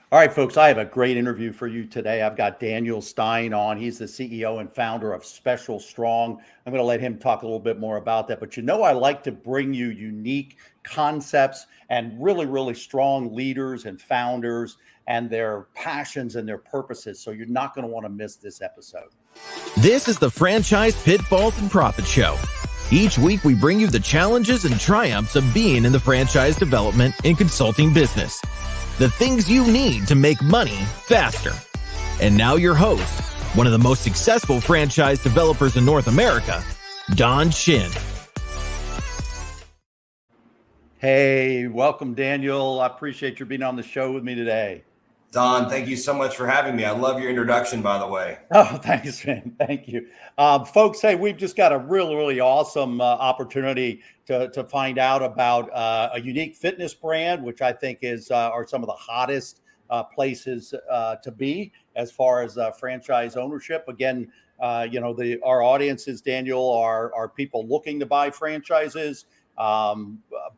All right, folks, I have a great interview for you today. I've got Daniel Stein on. He's the CEO and founder of Special Strong. I'm going to let him talk a little bit more about that. But I like to bring you unique concepts and really strong leaders and founders and their passions and their purposes. So you're not going to want to miss this episode. This is the Franchise Pitfalls and Profit Show. Each week, we bring you the challenges and triumphs of being in the franchise development and consulting business. The things you need to make money faster. And now your host, one of the most successful franchise developers in North America, Don Shin. Hey, welcome, Daniel. I appreciate you being on the show with me today. Don, thank you so much for having me. I love your introduction, by the way. Oh, thanks, man. Thank you. Folks, hey, we've just got a really awesome opportunity to find out about a unique fitness brand, which I think are some of the hottest places to be as far as franchise ownership. Again, our audiences, Daniel, are people looking to buy franchises,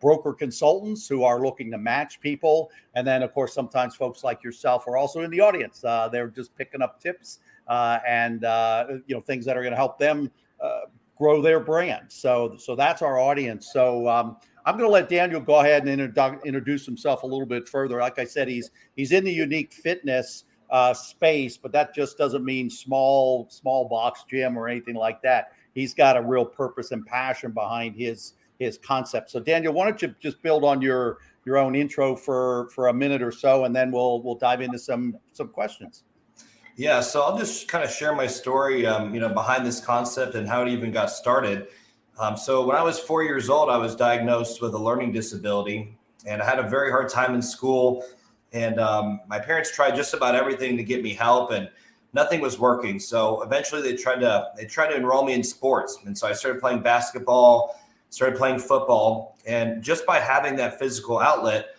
broker consultants who are looking to match people. And then, of course, sometimes folks like yourself are also in the audience. They're just picking up tips and things that are going to help them grow their brand. So that's our audience. So I'm going to let Daniel go ahead and introduce himself a little bit further. Like I said, he's in the unique fitness space, but that just doesn't mean small box gym or anything like that. He's got a real purpose and passion behind his concept. So Daniel, why don't you just build on your own intro for a minute or so, and then we'll dive into some questions. Yeah, so I'll just kind of share my story, behind this concept and how it even got started. So when I was 4 years old, I was diagnosed with a learning disability, and I had a very hard time in school. And my parents tried just about everything to get me help, and nothing was working. So eventually, they tried to enroll me in sports, and so I started playing basketball, started playing football, and just by having that physical outlet,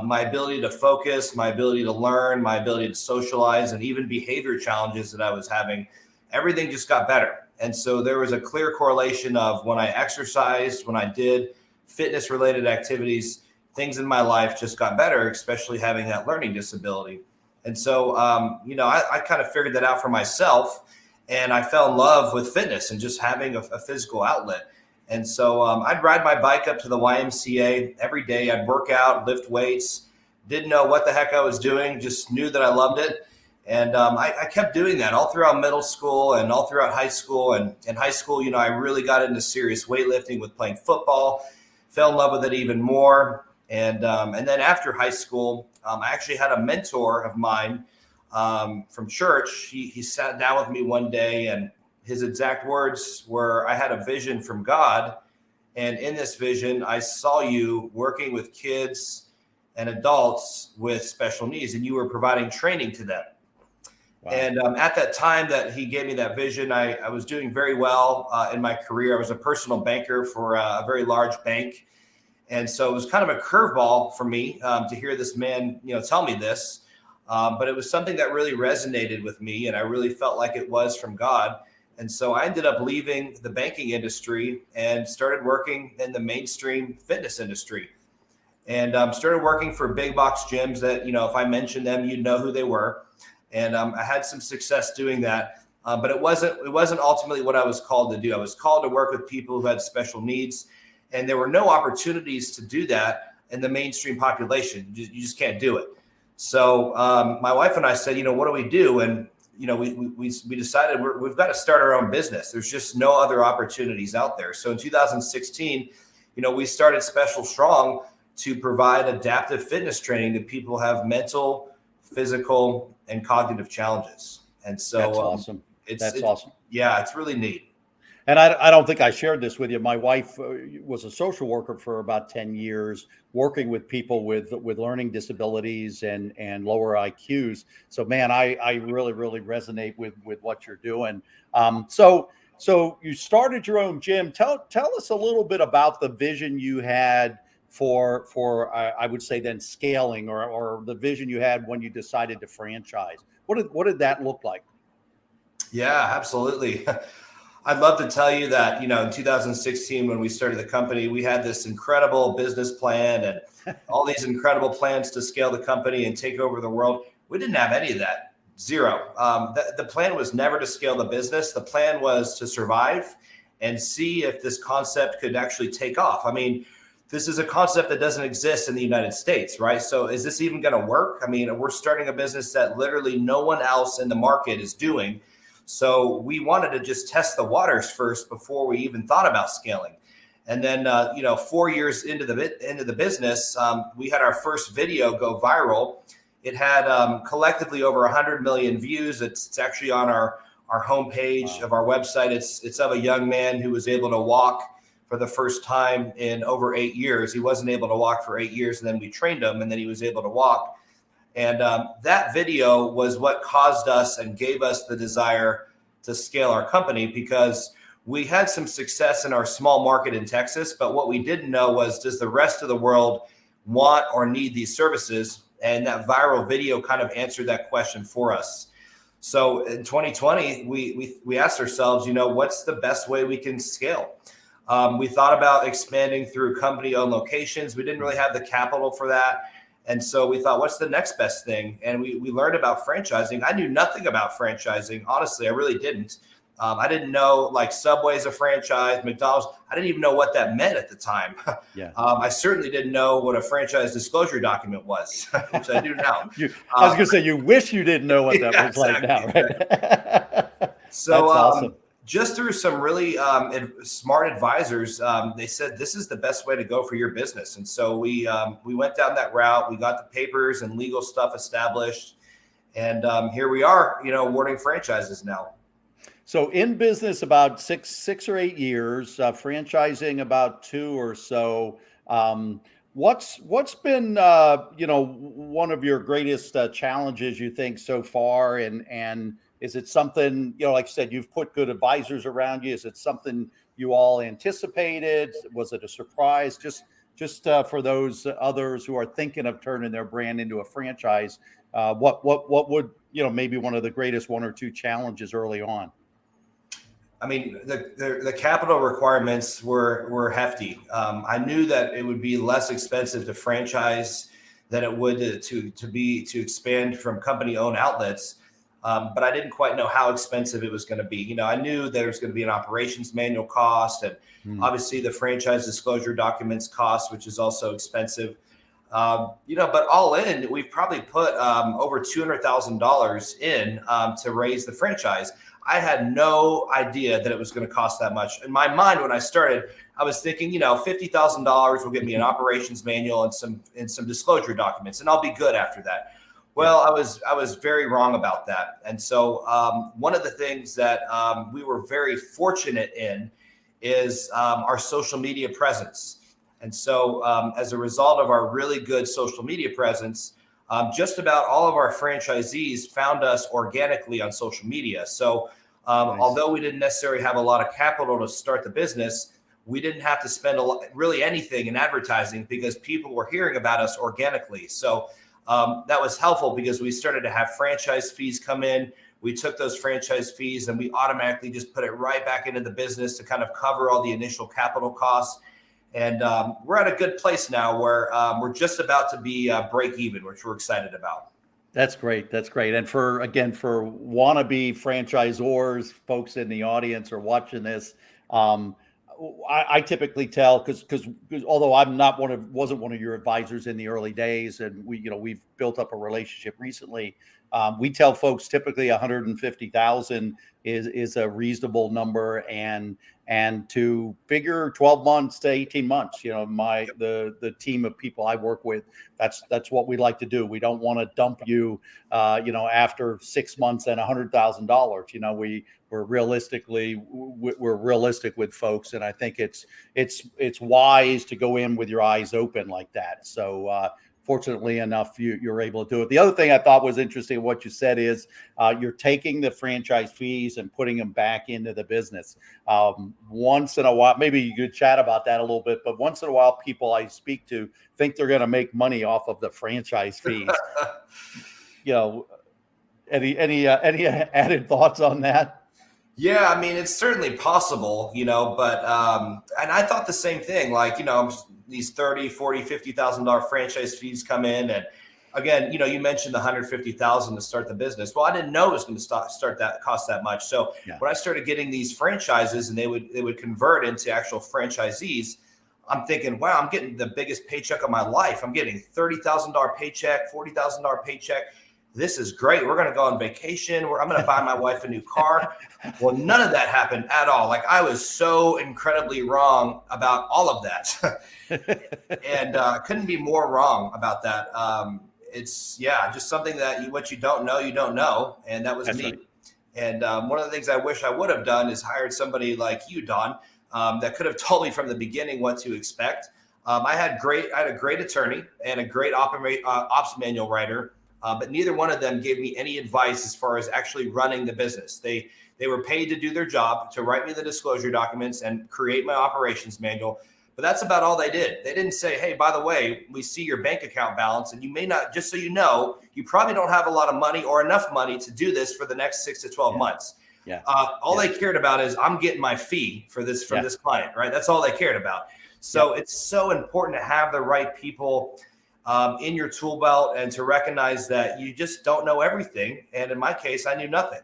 my ability to focus, my ability to learn, my ability to socialize, and even behavior challenges that I was having, everything just got better. And so there was a clear correlation of when I exercised, when I did fitness related activities, things in my life just got better, especially having that learning disability. And so, I kind of figured that out for myself, and I fell in love with fitness and just having a physical outlet. And so I'd ride my bike up to the YMCA every day. I'd work out, lift weights, didn't know what the heck I was doing, just knew that I loved it. And I kept doing that all throughout middle school and all throughout high school. And in high school, I really got into serious weightlifting with playing football, fell in love with it even more. And then after high school, I actually had a mentor of mine from church. He sat down with me one day, and his exact words were, "I had a vision from God, and in this vision, I saw you working with kids and adults with special needs, and you were providing training to them." Wow. And at that time that he gave me that vision, I was doing very well in my career. I was a personal banker for a very large bank. And so it was kind of a curveball for me to hear this man, tell me this. But it was something that really resonated with me, and I really felt like it was from God. And so I ended up leaving the banking industry and started working in the mainstream fitness industry, and started working for big box gyms that, if I mentioned them, you'd know who they were. And I had some success doing that. But it wasn't ultimately what I was called to do. I was called to work with people who had special needs, and there were no opportunities to do that in the mainstream population. You just can't do it. So my wife and I said, what do we do? And we decided we've got to start our own business. There's just no other opportunities out there. So in 2016, we started Special Strong to provide adaptive fitness training to people who have mental, physical, and cognitive challenges. And so that's awesome. That's awesome. Yeah, it's really neat. And I don't think I shared this with you. My wife was a social worker for about 10 years, working with people with learning disabilities and lower IQs. So, man, I really resonate with what you're doing. So you started your own gym. Tell us a little bit about the vision you had for I would say then scaling, or the vision you had when you decided to franchise. What did that look like? Yeah, absolutely. I'd love to tell you that, in 2016, when we started the company, we had this incredible business plan and all these incredible plans to scale the company and take over the world. We didn't have any of that. Zero. The plan was never to scale the business. The plan was to survive and see if this concept could actually take off. I mean, this is a concept that doesn't exist in the United States, right? So is this even going to work? I mean, we're starting a business that literally no one else in the market is doing. So we wanted to just test the waters first before we even thought about scaling. And then, 4 years into the business, we had our first video go viral. It had collectively over 100 million views. It's actually on our homepage of our website. It's of a young man who was able to walk for the first time in over 8 years. He wasn't able to walk for 8 years, and then we trained him, and then he was able to walk. And that video was what caused us and gave us the desire to scale our company, because we had some success in our small market in Texas, but what we didn't know was, does the rest of the world want or need these services? And that viral video kind of answered that question for us. So in 2020, we asked ourselves, what's the best way we can scale? We thought about expanding through company-owned locations. We didn't really have the capital for that. And so we thought, what's the next best thing? And we learned about franchising. I knew nothing about franchising. Honestly, I really didn't. I didn't know like Subway's a franchise, McDonald's. I didn't even know what that meant at the time. Yeah. I certainly didn't know what a franchise disclosure document was, which I do now. I was going to say, you wish you didn't know what that was like now, right? So that's awesome. Just through some really smart advisors, they said, this is the best way to go for your business. And so we went down that route. We got the papers and legal stuff established. And here we are, awarding franchises now. So in business about six or 8 years, franchising about 2 or so. What's been one of your greatest challenges, you think, so far? And is it something, like you said, you've put good advisors around you? Is it something you all anticipated? Was it a surprise? Just for those others who are thinking of turning their brand into a franchise, what would maybe one of the greatest 1 or 2 challenges early on? I mean, the capital requirements were hefty. I knew that it would be less expensive to franchise than it would to expand from company-owned outlets, but I didn't quite know how expensive it was going to be. I knew there was going to be an operations manual cost, and obviously the franchise disclosure documents cost, which is also expensive. But all in, we've probably put over $200,000 in to raise the franchise. I had no idea that it was going to cost that much. In my mind, when I started, I was thinking, $50,000 will get me an operations manual and some disclosure documents, and I'll be good after that. Well, I was very wrong about that. And so one of the things that we were very fortunate in is our social media presence. And so as a result of our really good social media presence, just about all of our franchisees found us organically on social media. So nice. Although we didn't necessarily have a lot of capital to start the business, we didn't have to spend really anything in advertising because people were hearing about us organically. So that was helpful because we started to have franchise fees come in. We took those franchise fees and we automatically just put it right back into the business to kind of cover all the initial capital costs. And we're at a good place now where we're just about to be break even, which we're excited about. That's great. That's great. And for wannabe franchisors, folks in the audience or watching this, I typically tell because although wasn't one of your advisors in the early days, and we've built up a relationship recently, we tell folks typically 150,000 is a reasonable number, and to figure 12 months to 18 months, the team of people I work with, that's what we like to do. We don't want to dump you, after 6 months and $100,000. We're realistic with folks, and I think it's wise to go in with your eyes open like that. So fortunately enough, you're able to do it. The other thing I thought was interesting, what you said is you're taking the franchise fees and putting them back into the business. Once in a while, maybe you could chat about that a little bit, but once in a while, people I speak to think they're going to make money off of the franchise fees. Any added thoughts on that? Yeah, I mean, it's certainly possible, but and I thought the same thing, like, these 30, 40, $50,000 franchise fees come in. And again, you mentioned the 150,000 to start the business. Well, I didn't know it was going to start that cost that much. So Yeah. when I started getting these franchises and they would convert into actual franchisees, I'm thinking, wow, I'm getting the biggest paycheck of my life. I'm getting $30,000 paycheck, $40,000 paycheck. This is great. We're going to go on vacation. I'm going to buy my wife a new car. Well, none of that happened at all. Like, I was so incredibly wrong about all of that. And couldn't be more wrong about that. It's just something that what you don't know, you don't know. And that was That's me. right. And one of the things I wish I would have done is hired somebody like you, Don, that could have told me from the beginning what to expect. I had a great attorney and a great ops manual writer. But neither one of them gave me any advice as far as actually running the business. They were paid to do their job, to write me the disclosure documents and create my operations manual. But that's about all they did. They didn't say, hey, by the way, we see your bank account balance and you may not, just so you know, you probably don't have a lot of money or enough money to do this for the next 6 to 12 months. Yeah. All they cared about is I'm getting my fee for this from this client, right? That's all they cared about. So it's so important to have the right people in your tool belt and to recognize that you just don't know everything. And in my case, I knew nothing.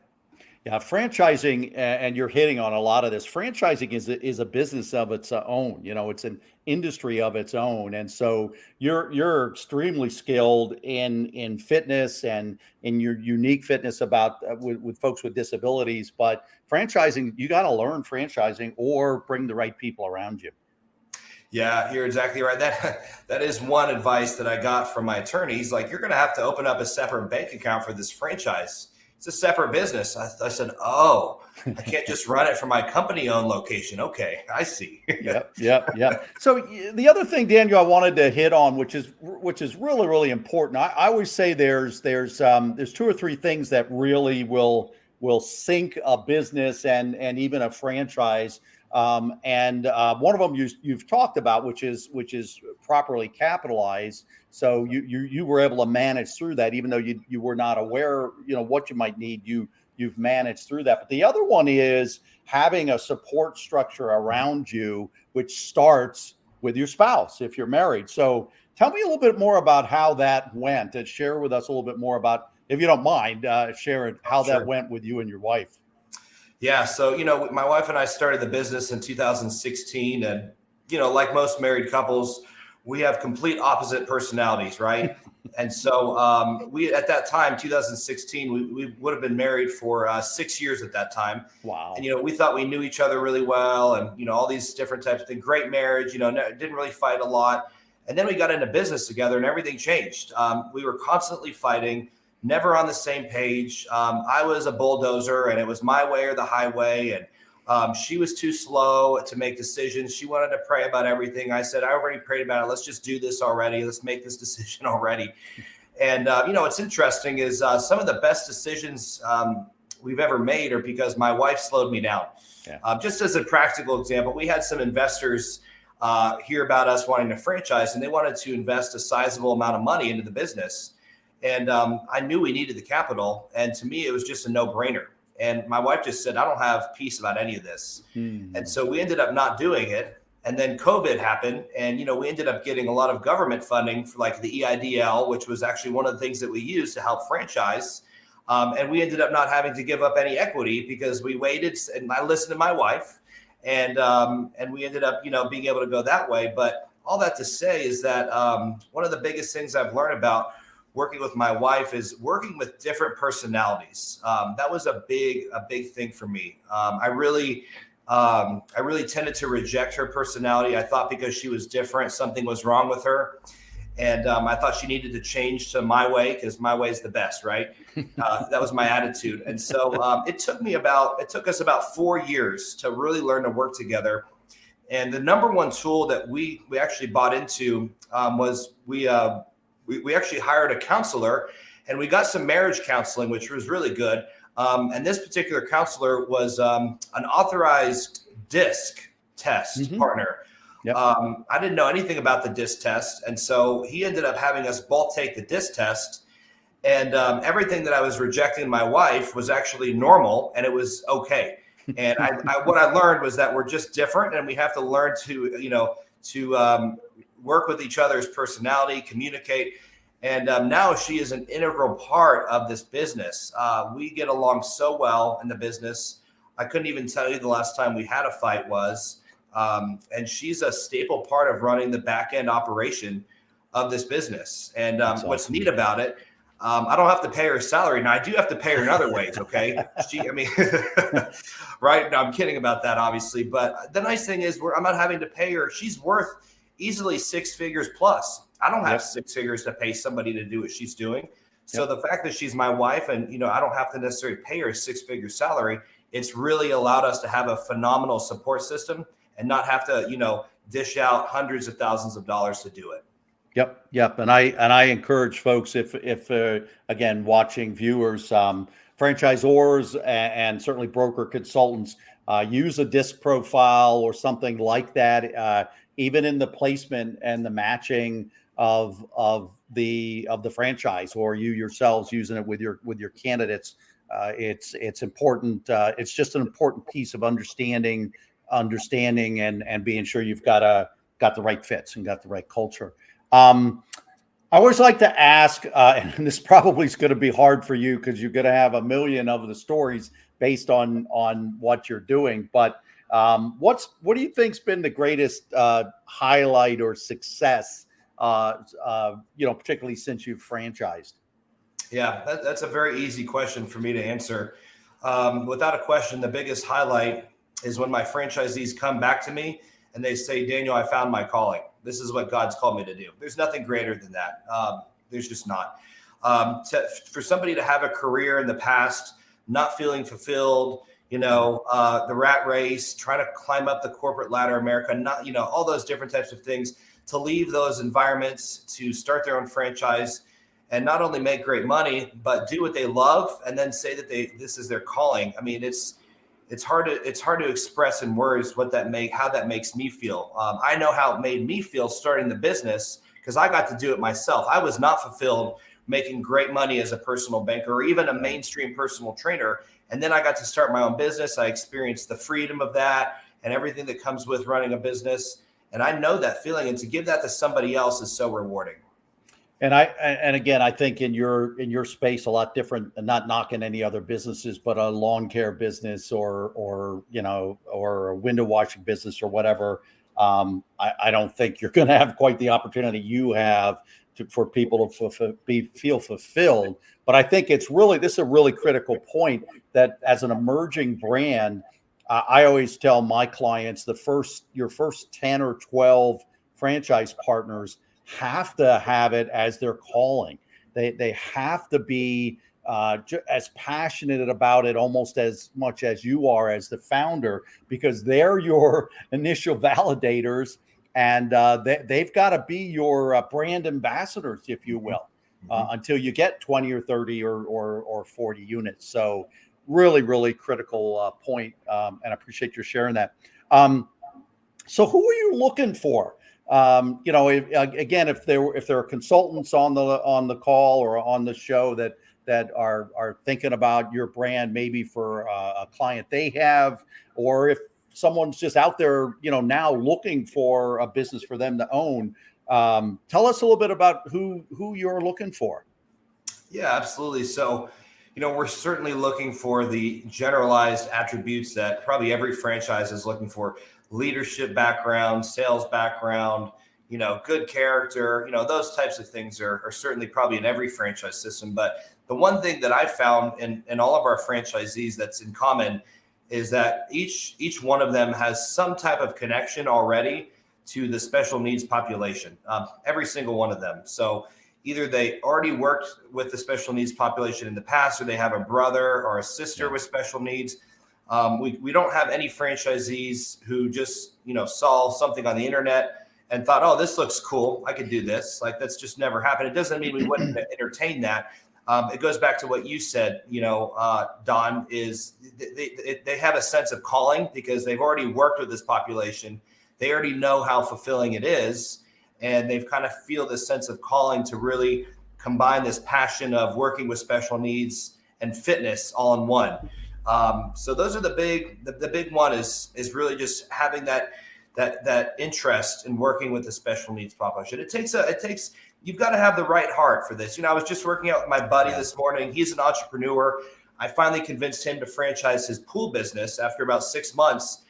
Yeah, franchising, and you're hitting on a lot of this. Franchising is a business of its own. It's an industry of its own, and so you're extremely skilled in fitness and in your unique fitness about with folks with disabilities. But franchising, you got to learn franchising or bring the right people around you. Yeah, you're exactly right. That is one advice that I got from my attorneys. Like, you're going to have to open up a separate bank account for this franchise. It's a separate business. I said, oh, I can't just run it from my company-owned location. Okay, I see. Yep. So the other thing, Daniel, I wanted to hit on, which is really, really important. I always say there's 2 or 3 things that really will sink a business and even a franchise. And one of them you've talked about, which is properly capitalized. So you were able to manage through that, even though you were not aware, what you might need. You've managed through that. But the other one is having a support structure around you, which starts with your spouse if you're married. So tell me a little bit more about how that went, and share with us a little bit more about, if you don't mind, sharing how that went with you and your wife. Yeah. So, my wife and I started the business in 2016. And, like most married couples, we have complete opposite personalities, right? And so we, at that time, 2016, we would have been married for 6 years at that time. Wow. And, we thought we knew each other really well and, all these different types of things. Great marriage, didn't really fight a lot. And then we got into business together and everything changed. We were constantly fighting, never on the same page. I was a bulldozer and it was my way or the highway. And she was too slow to make decisions. She wanted to pray about everything. I said, I already prayed about it. Let's just do this already. Let's make this decision already. And, what's interesting is some of the best decisions we've ever made are because my wife slowed me down. Yeah. Just as a practical example, we had some investors hear about us wanting to franchise, and they wanted to invest a sizable amount of money into the business. And I knew we needed the capital. And to me, it was just a no-brainer. And my wife just said, I don't have peace about any of this. And so we ended up not doing it. And then COVID happened. And, we ended up getting a lot of government funding for like the EIDL, which was actually one of the things that we used to help franchise. And we ended up not having to give up any equity because we waited and I listened to my wife. And we ended up, being able to go that way. But all that to say is that one of the biggest things I've learned about working with my wife is working with different personalities. That was a big thing for me. I really tended to reject her personality. I thought because she was different, something was wrong with her. And I thought she needed to change to my way because my way is the best, right? That was my attitude. And so it took us about 4 years to really learn to work together. And the number one tool that we actually bought into was we actually hired a counselor, and we got some marriage counseling, which was really good. And this particular counselor was an authorized DISC test partner. Yep. I didn't know anything about the DISC test. And so he ended up having us both take the DISC test. And everything that I was rejecting in my wife was actually normal, and it was okay. And what I learned was that we're just different, and we have to learn to work with each other's personality, communicate. And now she is an integral part of this business. We get along so well in the business. I couldn't even tell you the last time we had a fight was. And she's a staple part of running the back end operation of this business. And what's neat about it, I don't have to pay her salary. Now I do have to pay her in other ways. Okay. Right. No, I'm kidding about that, obviously. But the nice thing is I'm not having to pay her. She's worth easily 6 figures plus. I don't have 6 figures to pay somebody to do what she's doing. So the fact that she's my wife and, I don't have to necessarily pay her a 6-figure salary, it's really allowed us to have a phenomenal support system and not have to, dish out hundreds of thousands of dollars to do it. Yep. And I encourage folks, if again, watching viewers, franchisors and certainly broker consultants, use a disc profile or something like that, even in the placement and the matching of the franchise, or you yourselves using it with your candidates. It's important. It's just an important piece of understanding and being sure you've got the right fits and got the right culture. I always like to ask, and this probably is going to be hard for you because you're going to have a million of the stories based on what you're doing. But what do you think's been the greatest highlight or success, particularly since you've franchised? Yeah, that's a very easy question for me to answer. Without a question, the biggest highlight is when my franchisees come back to me and they say, Daniel, I found my calling. This is what God's called me to do. There's nothing greater than that. There's just not. For somebody to have a career in the past, not feeling fulfilled, the rat race, trying to climb up the corporate ladder, America, not, all those different types of things, to leave those environments, to start their own franchise and not only make great money, but do what they love and then say that this is their calling. I mean, it's hard to express in words how that makes me feel. I know how it made me feel starting the business because I got to do it myself. I was not fulfilled making great money as a personal banker or even a mainstream personal trainer. And then I got to start my own business. I experienced the freedom of that and everything that comes with running a business. And I know that feeling, and to give that to somebody else is so rewarding. And again, I think in your space, a lot different, and not knocking any other businesses, but a lawn care business or a window washing business or whatever. I don't think you're going to have quite the opportunity you have for people to feel fulfilled. But I think this is a really critical point that as an emerging brand, I always tell my clients your first 10 or 12 franchise partners have to have it as their calling. They have to be as passionate about it almost as much as you are as the founder, because they're your initial validators, and they've got to be your brand ambassadors, if you will, until you get 20 or 30 or 40 units. So really, really critical point, and I appreciate your sharing that. So who are you looking for? Again, if there are consultants on the call or on the show that are thinking about your brand, maybe for a client they have, or if someone's just out there, now looking for a business for them to own, tell us a little bit about who you're looking for. Yeah, absolutely. So, we're certainly looking for the generalized attributes that probably every franchise is looking for: leadership background, sales background, good character, those types of things are certainly probably in every franchise system. But the one thing that I found in all of our franchisees that's in common is that each one of them has some type of connection already to the special needs population, every single one of them. So either they already worked with the special needs population in the past, or they have a brother or a sister with special needs. We don't have any franchisees who just, saw something on the internet and thought, oh, this looks cool, I could do this. Like, that's just never happened. It doesn't mean we wouldn't entertain that. It goes back to what you said, Don, is they have a sense of calling because they've already worked with this population. They already know how fulfilling it is. And they've kind of feel this sense of calling to really combine this passion of working with special needs and fitness all in one. So those are the big one is really just having that interest in working with the special needs population. You've got to have the right heart for this. I was just working out with my buddy this morning. He's an entrepreneur. I finally convinced him to franchise his pool business after about 6 months.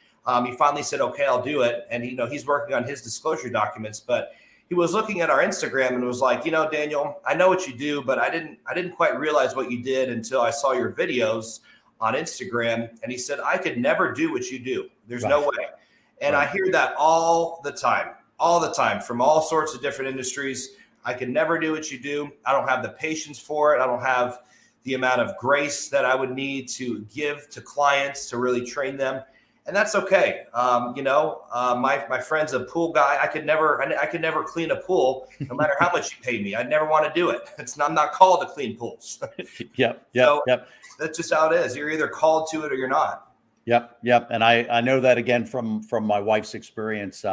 He finally said, okay, I'll do it. And, he's working on his disclosure documents, but he was looking at our Instagram and was like, Daniel, I know what you do, but I didn't quite realize what you did until I saw your videos on Instagram. And he said, I could never do what you do. There's no way. And I hear that all the time from all sorts of different industries. I can never do what you do. I don't have the patience for it. I don't have the amount of grace that I would need to give to clients to really train them. And that's okay. My friend's a pool guy. I could never clean a pool, no matter how much you pay me. I'd never want to do it. I'm not called to clean pools. Yep. That's just how it is. You're either called to it or you're not. Yep. And I know that again from my wife's experience.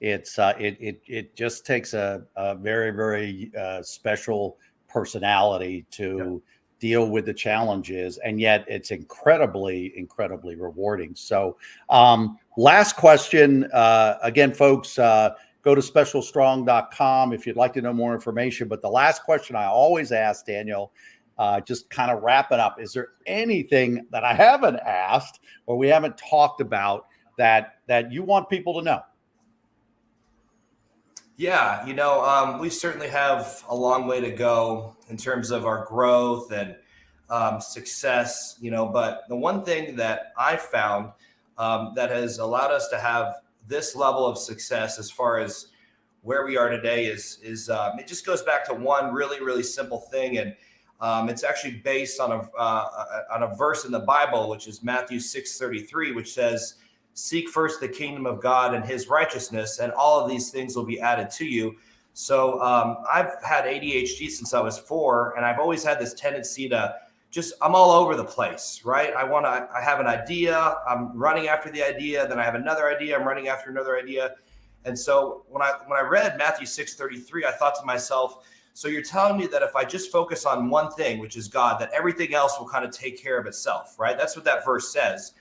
It just takes a very, very special personality to deal with the challenges, and yet it's incredibly, incredibly rewarding. So last question, again, folks, go to specialstrong.com if you'd like to know more information. But the last question I always ask, Daniel, just kind of wrapping up, is there anything that I haven't asked or we haven't talked about that you want people to know? Yeah, we certainly have a long way to go in terms of our growth and success, but the one thing that I found that has allowed us to have this level of success as far as where we are today is it just goes back to one really, really simple thing. And it's actually based on a verse in the Bible, which is Matthew 6:33, which says, seek first the kingdom of God and his righteousness, and all of these things will be added to you. So I've had ADHD since I was 4, and I've always had this tendency to I'm all over the place, right? I have an idea, I'm running after the idea, then I have another idea, I'm running after another idea. And so when I read Matthew 6:33, I thought to myself, so you're telling me that if I just focus on one thing, which is God, that everything else will kind of take care of itself, right? That's what that verse says.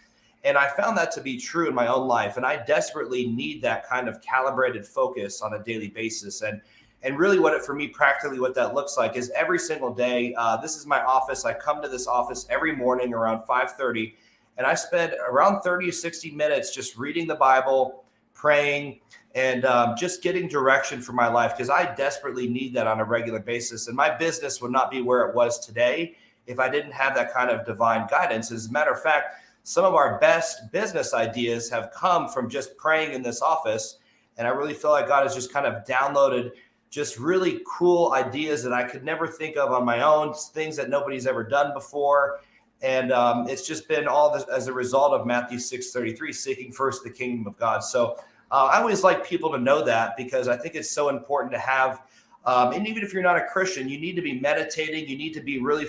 And I found that to be true in my own life. And I desperately need that kind of calibrated focus on a daily basis. And really for me, practically what that looks like is every single day. This is my office. I come to this office every morning around 5:30, and I spend around 30 to 60 minutes just reading the Bible, praying, and just getting direction for my life, because I desperately need that on a regular basis. And my business would not be where it was today if I didn't have that kind of divine guidance. As a matter of fact, some of our best business ideas have come from just praying in this office. And I really feel like God has just kind of downloaded just really cool ideas that I could never think of on my own, things that nobody's ever done before. And it's just been all this as a result of Matthew 6:33, seeking first the kingdom of God. So I always like people to know that, because I think it's so important to have, and even if you're not a Christian, you need to be meditating. You need to be really,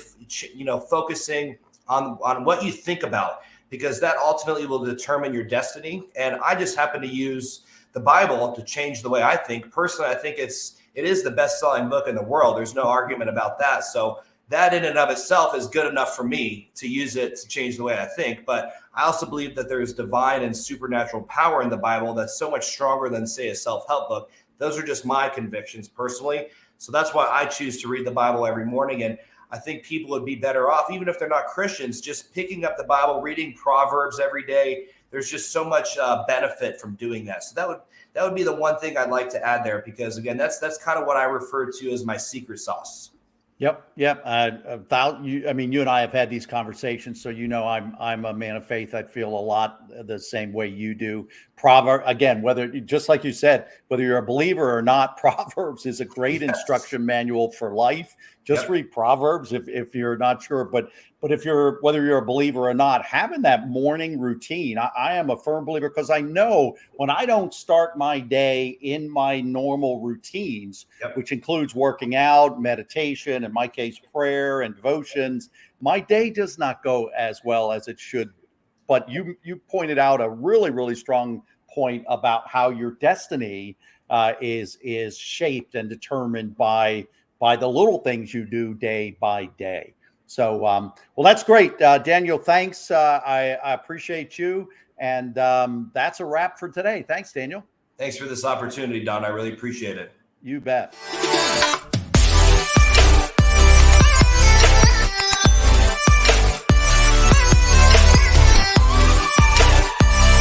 focusing on what you think about, because that ultimately will determine your destiny. And I just happen to use the Bible to change the way I think. Personally, I think it is the best-selling book in the world. There's no argument about that. So that in and of itself is good enough for me to use it to change the way I think. But I also believe that there's divine and supernatural power in the Bible that's so much stronger than, say, a self-help book. Those are just my convictions personally. So that's why I choose to read the Bible every morning. And I think people would be better off, even if they're not Christians, just picking up the Bible, reading Proverbs every day. There's just so much benefit from doing that. So that would be the one thing I'd like to add there, because again, that's kind of what I refer to as my secret sauce. Yep. You and I have had these conversations, so I'm a man of faith. I feel a lot the same way you do. Again, just like you said, whether you're a believer or not, Proverbs is a great instruction manual for life. Just read Proverbs if you're not sure, but whether you're a believer or not, having that morning routine. I am a firm believer, because I know when I don't start my day in my normal routines, which includes working out, meditation, in my case, prayer and devotions, my day does not go as well as it should. But you pointed out a really, really strong point about how your destiny is shaped and determined by the little things you do day by day. So, well, that's great. Daniel, thanks. I appreciate you. And that's a wrap for today. Thanks, Daniel. Thanks for this opportunity, Don. I really appreciate it. You bet.